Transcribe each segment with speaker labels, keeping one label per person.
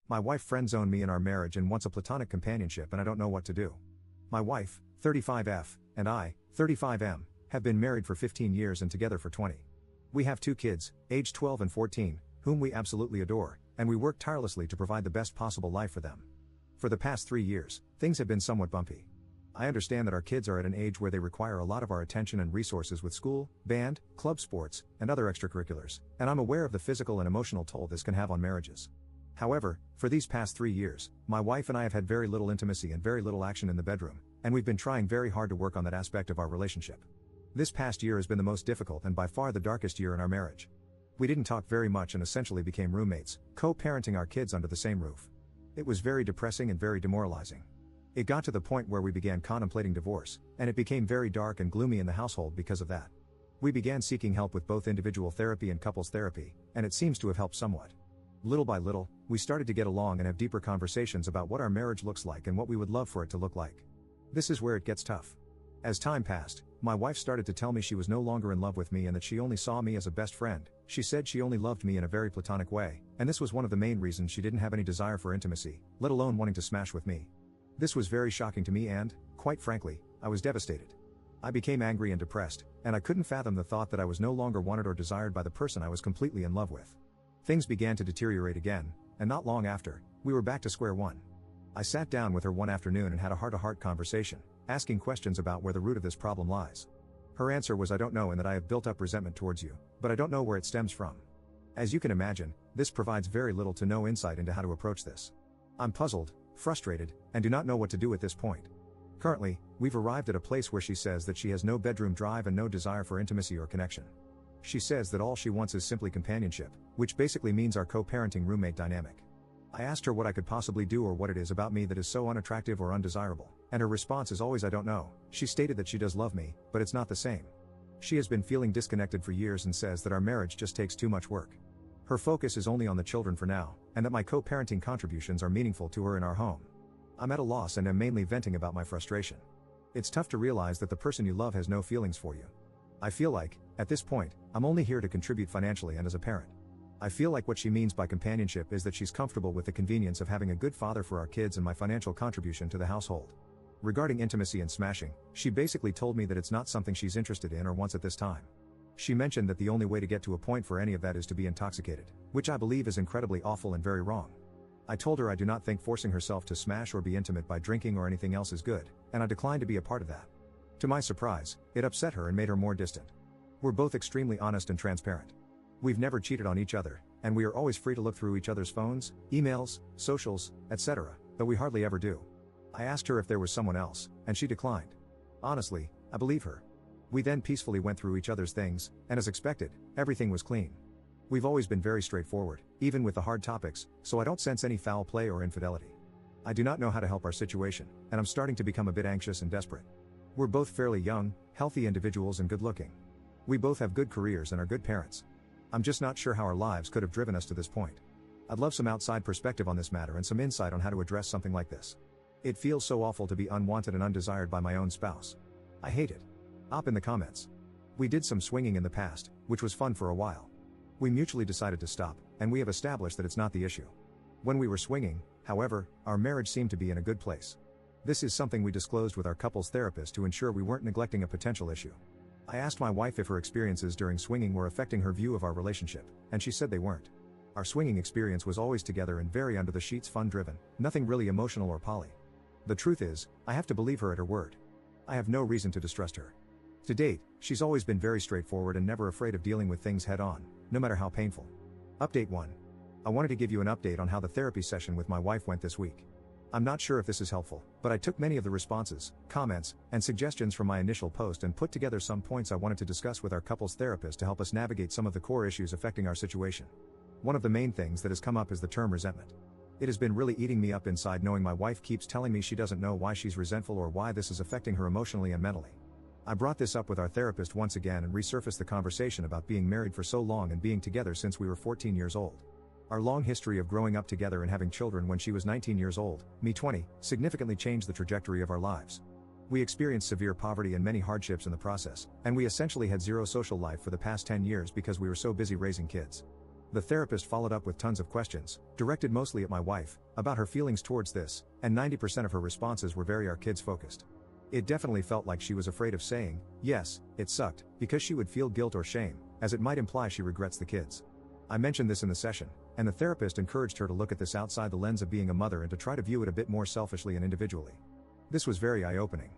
Speaker 1: My wife friend-zoned me in our marriage and wants a platonic companionship, and I don't know what to do. My wife, 35F, and I, 35M, have been married for 15 years and together for 20. We have 2 kids, aged 12 and 14, whom we absolutely adore, and we work tirelessly to provide the best possible life for them. For the past 3 years, things have been somewhat bumpy. I understand that our kids are at an age where they require a lot of our attention and resources with school, band, club sports, and other extracurriculars, and I'm aware of the physical and emotional toll this can have on marriages. However, for these past 3 years, my wife and I have had very little intimacy and very little action in the bedroom, and we've been trying very hard to work on that aspect of our relationship. This past year has been the most difficult and by far the darkest year in our marriage. We didn't talk very much and essentially became roommates, co-parenting our kids under the same roof. It was very depressing and very demoralizing. It got to the point where we began contemplating divorce, and it became very dark and gloomy in the household because of that. We began seeking help with both individual therapy and couples therapy, and it seems to have helped somewhat. Little by little, we started to get along and have deeper conversations about what our marriage looks like and what we would love for it to look like. This is where it gets tough. As time passed, my wife started to tell me she was no longer in love with me and that she only saw me as a best friend. She said she only loved me in a very platonic way, and this was one of the main reasons she didn't have any desire for intimacy, let alone wanting to smash with me. This was very shocking to me and, quite frankly, I was devastated. I became angry and depressed, and I couldn't fathom the thought that I was no longer wanted or desired by the person I was completely in love with. Things began to deteriorate again, and not long after, we were back to square one. I sat down with her one afternoon and had a heart-to-heart conversation, asking questions about where the root of this problem lies. Her answer was, "I don't know, and that I have built up resentment towards you, but I don't know where it stems from." As you can imagine, this provides very little to no insight into how to approach this. I'm puzzled, frustrated, and do not know what to do at this point. Currently, we've arrived at a place where she says that she has no bedroom drive and no desire for intimacy or connection. She says that all she wants is simply companionship, which basically means our co-parenting roommate dynamic. I asked her what I could possibly do or what it is about me that is so unattractive or undesirable, and her response is always, "I don't know." She stated that she does love me, but it's not the same. She has been feeling disconnected for years and says that our marriage just takes too much work. Her focus is only on the children for now, and that my co-parenting contributions are meaningful to her in our home. I'm at a loss and am mainly venting about my frustration. It's tough to realize that the person you love has no feelings for you. I feel like, at this point, I'm only here to contribute financially and as a parent. I feel like what she means by companionship is that she's comfortable with the convenience of having a good father for our kids and my financial contribution to the household. Regarding intimacy and smashing, she basically told me that it's not something she's interested in or wants at this time. She mentioned that the only way to get to a point for any of that is to be intoxicated, which I believe is incredibly awful and very wrong. I told her I do not think forcing herself to smash or be intimate by drinking or anything else is good, and I declined to be a part of that. To my surprise, it upset her and made her more distant. We're both extremely honest and transparent. We've never cheated on each other, and we are always free to look through each other's phones, emails, socials, etc., though we hardly ever do. I asked her if there was someone else, and she declined. Honestly, I believe her. We then peacefully went through each other's things, and as expected, everything was clean. We've always been very straightforward, even with the hard topics, so I don't sense any foul play or infidelity. I do not know how to help our situation, and I'm starting to become a bit anxious and desperate. We're both fairly young, healthy individuals and good-looking. We both have good careers and are good parents. I'm just not sure how our lives could have driven us to this point. I'd love some outside perspective on this matter and some insight on how to address something like this. It feels so awful to be unwanted and undesired by my own spouse. I hate it. Op in the comments. We did some swinging in the past, which was fun for a while. We mutually decided to stop, and we have established that it's not the issue. When we were swinging, however, our marriage seemed to be in a good place. This is something we disclosed with our couples therapist to ensure we weren't neglecting a potential issue. I asked my wife if her experiences during swinging were affecting her view of our relationship, and she said they weren't. Our swinging experience was always together and very under the sheets fun-driven, nothing really emotional or poly. The truth is, I have to believe her at her word. I have no reason to distrust her. To date, she's always been very straightforward and never afraid of dealing with things head-on, no matter how painful. Update 1. I wanted to give you an update on how the therapy session with my wife went this week. I'm not sure if this is helpful, but I took many of the responses, comments, and suggestions from my initial post and put together some points I wanted to discuss with our couples therapist to help us navigate some of the core issues affecting our situation. One of the main things that has come up is the term resentment. It has been really eating me up inside knowing my wife keeps telling me she doesn't know why she's resentful or why this is affecting her emotionally and mentally. I brought this up with our therapist once again and resurfaced the conversation about being married for so long and being together since we were 14 years old. Our long history of growing up together and having children when she was 19 years old, me 20, significantly changed the trajectory of our lives. We experienced severe poverty and many hardships in the process, and we essentially had zero social life for the past 10 years because we were so busy raising kids. The therapist followed up with tons of questions, directed mostly at my wife, about her feelings towards this, and 90% of her responses were very our kids focused. It definitely felt like she was afraid of saying, yes, it sucked, because she would feel guilt or shame, as it might imply she regrets the kids. I mentioned this in the session, and the therapist encouraged her to look at this outside the lens of being a mother and to try to view it a bit more selfishly and individually. This was very eye-opening.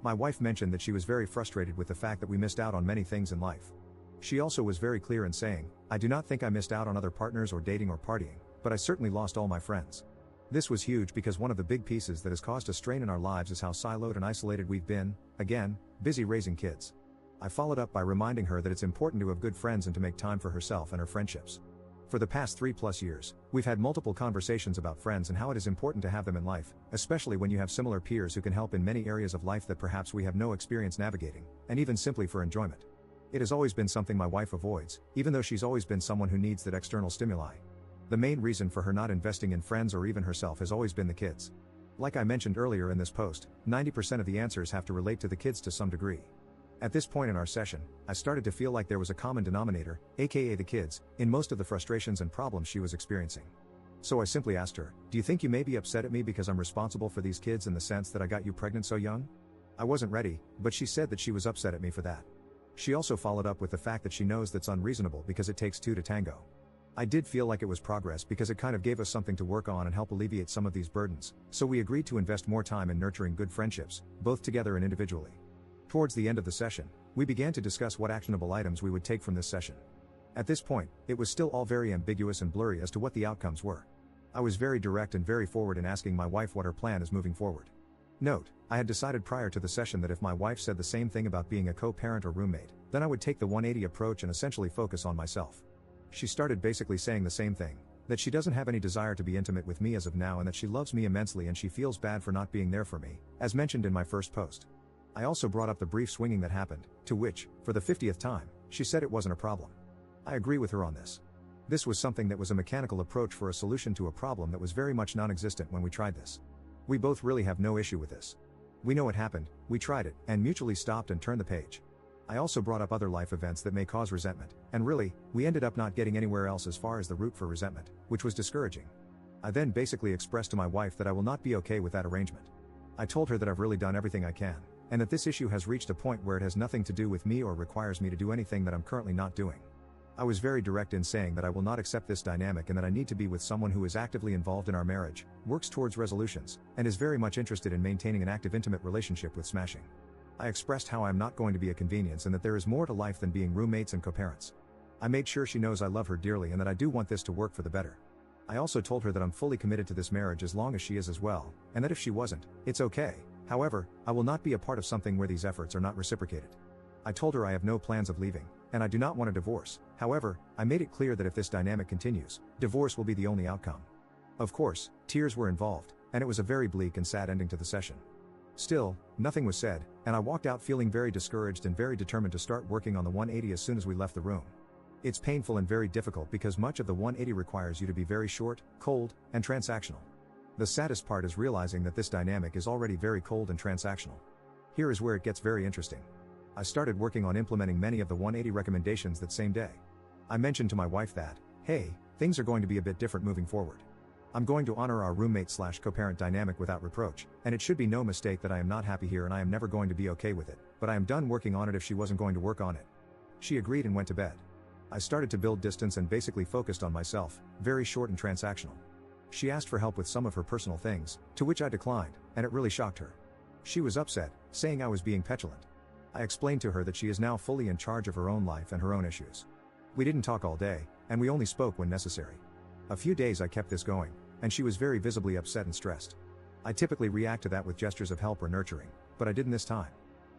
Speaker 1: My wife mentioned that she was very frustrated with the fact that we missed out on many things in life. She also was very clear in saying, I do not think I missed out on other partners or dating or partying, but I certainly lost all my friends. This was huge because one of the big pieces that has caused a strain in our lives is how siloed and isolated we've been, again, busy raising kids. I followed up by reminding her that it's important to have good friends and to make time for herself and her friendships. For the past 3+ years, we've had multiple conversations about friends and how it is important to have them in life, especially when you have similar peers who can help in many areas of life that perhaps we have no experience navigating, and even simply for enjoyment. It has always been something my wife avoids, even though she's always been someone who needs that external stimuli. The main reason for her not investing in friends or even herself has always been the kids. Like I mentioned earlier in this post, 90% of the answers have to relate to the kids to some degree. At this point in our session, I started to feel like there was a common denominator, aka the kids, in most of the frustrations and problems she was experiencing. So I simply asked her, do you think you may be upset at me because I'm responsible for these kids in the sense that I got you pregnant so young? I wasn't ready, but she said that she was upset at me for that. She also followed up with the fact that she knows that's unreasonable because it takes two to tango. I did feel like it was progress because it kind of gave us something to work on and help alleviate some of these burdens, so we agreed to invest more time in nurturing good friendships, both together and individually. Towards the end of the session, we began to discuss what actionable items we would take from this session. At this point, it was still all very ambiguous and blurry as to what the outcomes were. I was very direct and very forward in asking my wife what her plan is moving forward. Note, I had decided prior to the session that if my wife said the same thing about being a co-parent or roommate, then I would take the 180 approach and essentially focus on myself. She started basically saying the same thing, that she doesn't have any desire to be intimate with me as of now and that she loves me immensely and she feels bad for not being there for me, as mentioned in my first post. I also brought up the brief swinging that happened, to which, for the 50th time, she said it wasn't a problem. I agree with her on this. This was something that was a mechanical approach for a solution to a problem that was very much non-existent when we tried this. We both really have no issue with this. We know it happened, we tried it, and mutually stopped and turned the page. I also brought up other life events that may cause resentment, and really, we ended up not getting anywhere else as far as the root for resentment, which was discouraging. I then basically expressed to my wife that I will not be okay with that arrangement. I told her that I've really done everything I can, and that this issue has reached a point where it has nothing to do with me or requires me to do anything that I'm currently not doing. I was very direct in saying that I will not accept this dynamic and that I need to be with someone who is actively involved in our marriage, works towards resolutions, and is very much interested in maintaining an active intimate relationship with smashing. I expressed how I am not going to be a convenience and that there is more to life than being roommates and co-parents. I made sure she knows I love her dearly and that I do want this to work for the better. I also told her that I'm fully committed to this marriage as long as she is as well, and that if she wasn't, it's okay. However, I will not be a part of something where these efforts are not reciprocated. I told her I have no plans of leaving, and I do not want a divorce. However, I made it clear that if this dynamic continues, divorce will be the only outcome. Of course, tears were involved, and it was a very bleak and sad ending to the session. Still, nothing was said, and I walked out feeling very discouraged and very determined to start working on the 180 as soon as we left the room. It's painful and very difficult because much of the 180 requires you to be very short, cold, and transactional. The saddest part is realizing that this dynamic is already very cold and transactional. Here is where it gets very interesting. I started working on implementing many of the 180 recommendations that same day. I mentioned to my wife that, hey, things are going to be a bit different moving forward. I'm going to honor our roommate/co-parent dynamic without reproach, and it should be no mistake that I am not happy here and I am never going to be okay with it, but I am done working on it if she wasn't going to work on it. She agreed and went to bed. I started to build distance and basically focused on myself, very short and transactional. She asked for help with some of her personal things, to which I declined, and it really shocked her. She was upset, saying I was being petulant. I explained to her that she is now fully in charge of her own life and her own issues. We didn't talk all day, and we only spoke when necessary. A few days I kept this going, and she was very visibly upset and stressed. I typically react to that with gestures of help or nurturing, but I didn't this time.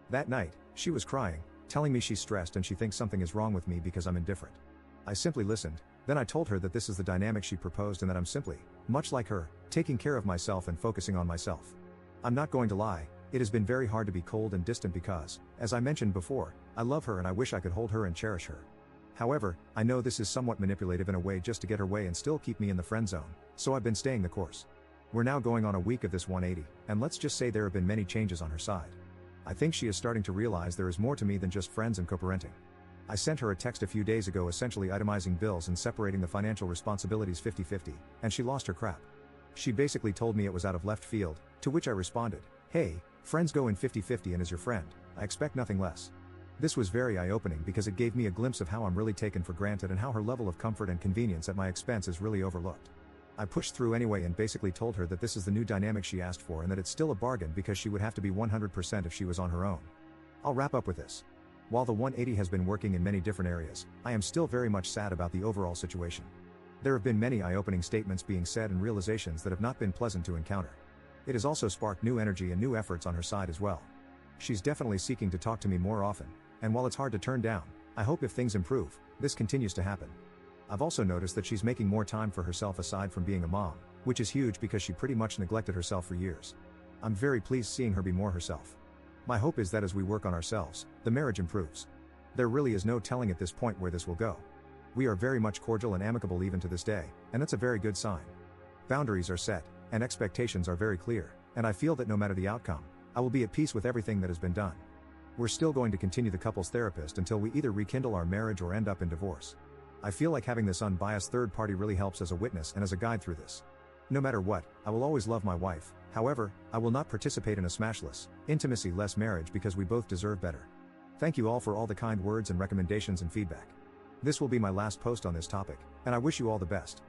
Speaker 1: That night, she was crying, telling me she's stressed and she thinks something is wrong with me because I'm indifferent. I simply listened, then I told her that this is the dynamic she proposed and that I'm simply, much like her, taking care of myself and focusing on myself. I'm not going to lie, it has been very hard to be cold and distant because, as I mentioned before, I love her and I wish I could hold her and cherish her. However, I know this is somewhat manipulative in a way just to get her way and still keep me in the friend zone, so I've been staying the course. We're now going on a week of this 180, and let's just say there have been many changes on her side. I think she is starting to realize there is more to me than just friends and co-parenting. I sent her a text a few days ago essentially itemizing bills and separating the financial responsibilities 50-50, and she lost her crap. She basically told me it was out of left field, to which I responded, "Hey, friends go in 50-50 and as your friend, I expect nothing less." This was very eye-opening because it gave me a glimpse of how I'm really taken for granted and how her level of comfort and convenience at my expense is really overlooked. I pushed through anyway and basically told her that this is the new dynamic she asked for and that it's still a bargain because she would have to be 100% if she was on her own. I'll wrap up with this. While the 180 has been working in many different areas, I am still very much sad about the overall situation. There have been many eye-opening statements being said and realizations that have not been pleasant to encounter. It has also sparked new energy and new efforts on her side as well. She's definitely seeking to talk to me more often, and while it's hard to turn down, I hope if things improve, this continues to happen. I've also noticed that she's making more time for herself aside from being a mom, which is huge because she pretty much neglected herself for years. I'm very pleased seeing her be more herself. My hope is that as we work on ourselves, the marriage improves. There really is no telling at this point where this will go. We are very much cordial and amicable even to this day, and that's a very good sign. Boundaries are set, and expectations are very clear, and I feel that no matter the outcome, I will be at peace with everything that has been done. We're still going to continue the couples therapist until we either rekindle our marriage or end up in divorce. I feel like having this unbiased third party really helps as a witness and as a guide through this. No matter what, I will always love my wife. However, I will not participate in a smashless, intimacy-less marriage because we both deserve better. Thank you all for all the kind words and recommendations and feedback. This will be my last post on this topic, and I wish you all the best.